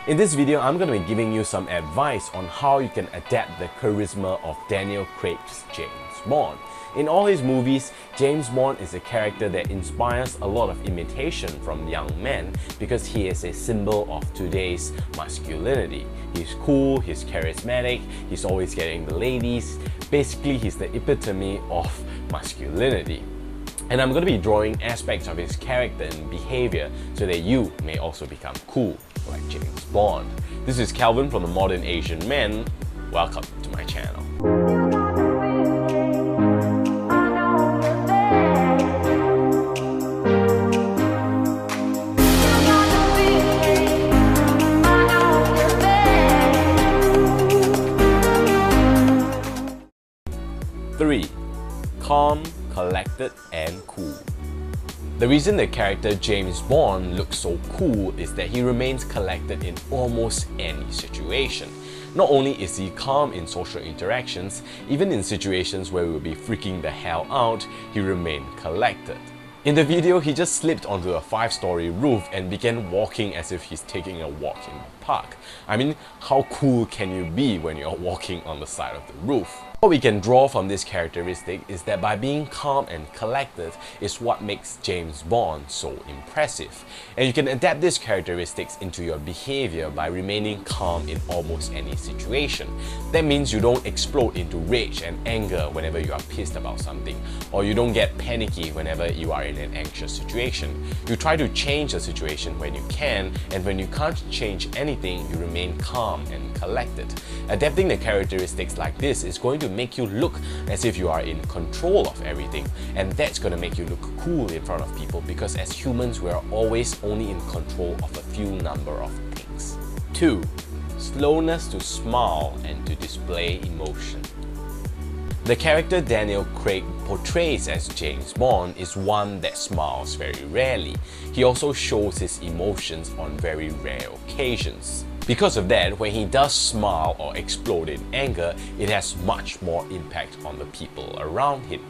In this video, I'm going to be giving you some advice on how you can adapt the charisma of Daniel Craig's James Bond. In all his movies, James Bond is a character that inspires a lot of imitation from young men because he is a symbol of today's masculinity. He's cool, he's charismatic, he's always getting the ladies. Basically, he's the epitome of masculinity. And I'm going to be drawing aspects of his character and behavior so that you may also become cool like James Bond. This is Calvin from the Modern Asian Man. Welcome to my channel. Three, calm, collected and cool. The reason the character James Bond looks so cool is that he remains collected in almost any situation. Not only is he calm in social interactions, even in situations where we'll be freaking the hell out, he remained collected. In the video, he just slipped onto a 5-story roof and began walking as if he's taking a walk in the park. I mean, how cool can you be when you're walking on the side of the roof? What we can draw from this characteristic is that by being calm and collected is what makes James Bond so impressive. And you can adapt these characteristics into your behavior by remaining calm in almost any situation. That means you don't explode into rage and anger whenever you are pissed about something, or you don't get panicky whenever you are in an anxious situation. You try to change the situation when you can, and when you can't change anything, you remain calm and collected. Adapting the characteristics like this is going to make you look as if you are in control of everything, and that's going to make you look cool in front of people because as humans we are always only in control of a few number of things. 2. Slowness to smile and to display emotion. The character Daniel Craig portrays as James Bond is one that smiles very rarely. He also shows his emotions on very rare occasions. Because of that, when he does smile or explode in anger, it has much more impact on the people around him.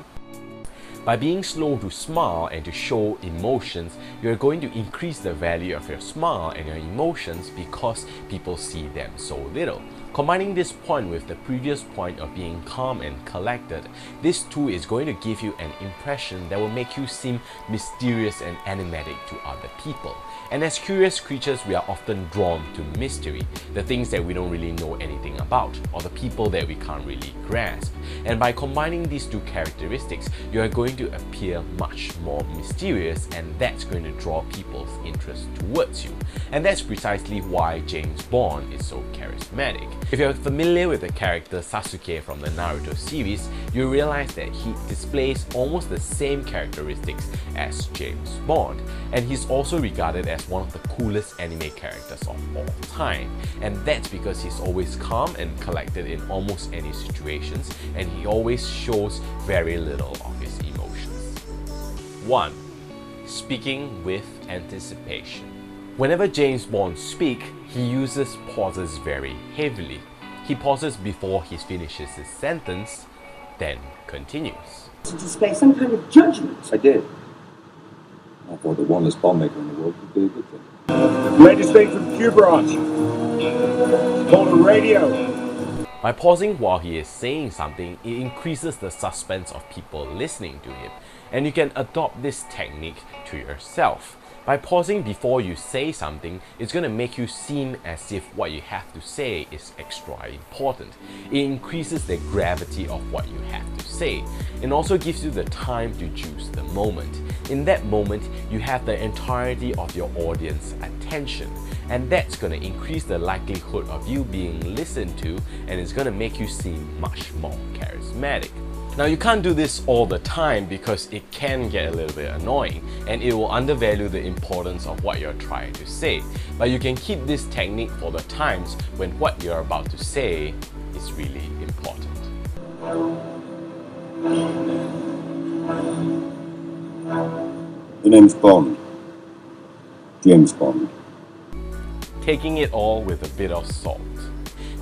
By being slow to smile and to show emotions, you're going to increase the value of your smile and your emotions because people see them so little. Combining this point with the previous point of being calm and collected, this too is going to give you an impression that will make you seem mysterious and enigmatic to other people. And as curious creatures, we are often drawn to mystery, the things that we don't really know anything about, or the people that we can't really grasp. And by combining these two characteristics, you are going to appear much more mysterious, and that's going to draw people's interest towards you. And that's precisely why James Bond is so charismatic. If you're familiar with the character Sasuke from the Naruto series, you realize that he displays almost the same characteristics as James Bond, and he's also regarded as one of the coolest anime characters of all time. And that's because he's always calm and collected in almost any situations, and he always shows very little of his emotions. 1. Speaking with anticipation. Whenever James Bond speaks, he uses pauses very heavily. He pauses before he finishes his sentence, then continues. To display some kind of judgment. I did. I thought the one-less bomb maker in the world would be a good thing. Latest thing from Q Branch. Call the radio. By pausing while he is saying something, it increases the suspense of people listening to him, and you can adopt this technique to yourself. By pausing before you say something, it's going to make you seem as if what you have to say is extra important. It increases the gravity of what you have to say. It also gives you the time to choose the moment. In that moment, you have the entirety of your audience's attention, and that's going to increase the likelihood of you being listened to, and it's going to make you seem much more charismatic. Now, you can't do this all the time because it can get a little bit annoying and it will undervalue the importance of what you're trying to say. But you can keep this technique for the times when what you're about to say is really important. The name's Bond. James Bond. Taking it all with a bit of salt.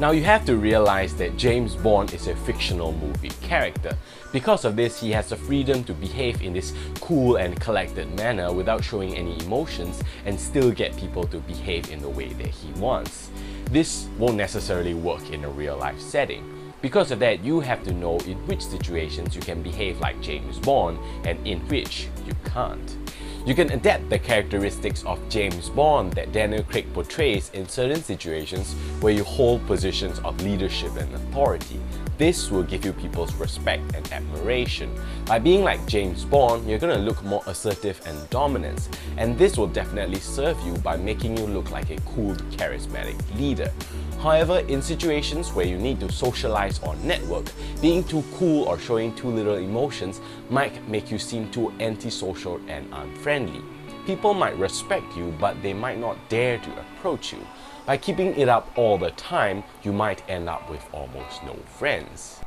Now you have to realize that James Bond is a fictional movie character. Because of this, he has the freedom to behave in this cool and collected manner without showing any emotions and still get people to behave in the way that he wants. This won't necessarily work in a real life setting. Because of that, you have to know in which situations you can behave like James Bond and in which you can't. You can adapt the characteristics of James Bond that Daniel Craig portrays in certain situations where you hold positions of leadership and authority. This will give you people's respect and admiration. By being like James Bond, you're going to look more assertive and dominant, and this will definitely serve you by making you look like a cool, charismatic leader. However, in situations where you need to socialize or network, being too cool or showing too little emotions might make you seem too antisocial and unfriendly. People might respect you, but they might not dare to approach you. By keeping it up all the time, you might end up with almost no friends.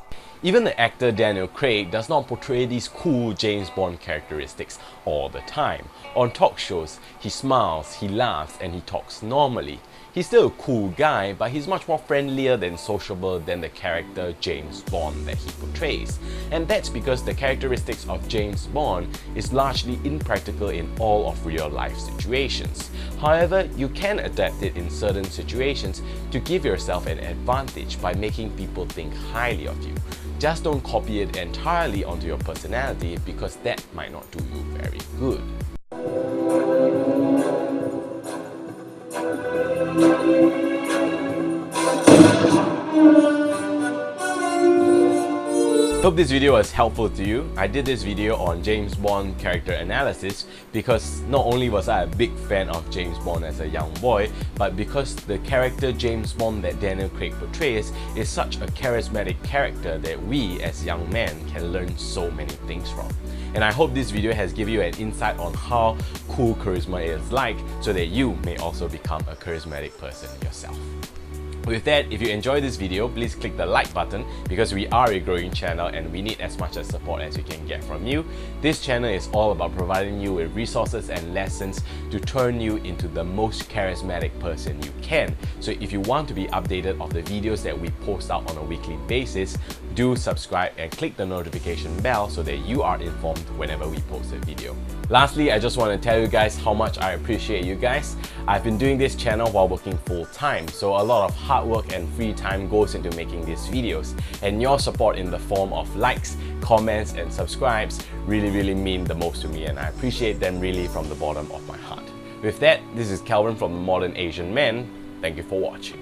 Even the actor Daniel Craig does not portray these cool James Bond characteristics all the time. On talk shows, he smiles, he laughs, and he talks normally. He's still a cool guy, but he's much more friendlier and sociable than the character James Bond that he portrays. And that's because the characteristics of James Bond is largely impractical in all of real life situations. However, you can adapt it in certain situations to give yourself an advantage by making people think highly of you. Just don't copy it entirely onto your personality because that might not do you very good. Hope this video was helpful to you. I did this video on James Bond character analysis because not only was I a big fan of James Bond as a young boy, but because the character James Bond that Daniel Craig portrays is such a charismatic character that we as young men can learn so many things from. And I hope this video has given you an insight on how cool charisma is like so that you may also become a charismatic person yourself. With that, if you enjoyed this video, please click the like button because we are a growing channel and we need as much support as we can get from you. This channel is all about providing you with resources and lessons to turn you into the most charismatic person you can. So if you want to be updated of the videos that we post out on a weekly basis, do subscribe and click the notification bell so that you are informed whenever we post a video. Lastly, I just want to tell you guys how much I appreciate you guys. I've been doing this channel while working full-time, so a lot of hard work and free time goes into making these videos, and your support in the form of likes, comments and subscribes really mean the most to me, and I appreciate them really from the bottom of my heart. With that, this is Calvin from The Modern Asian Man. Thank you for watching.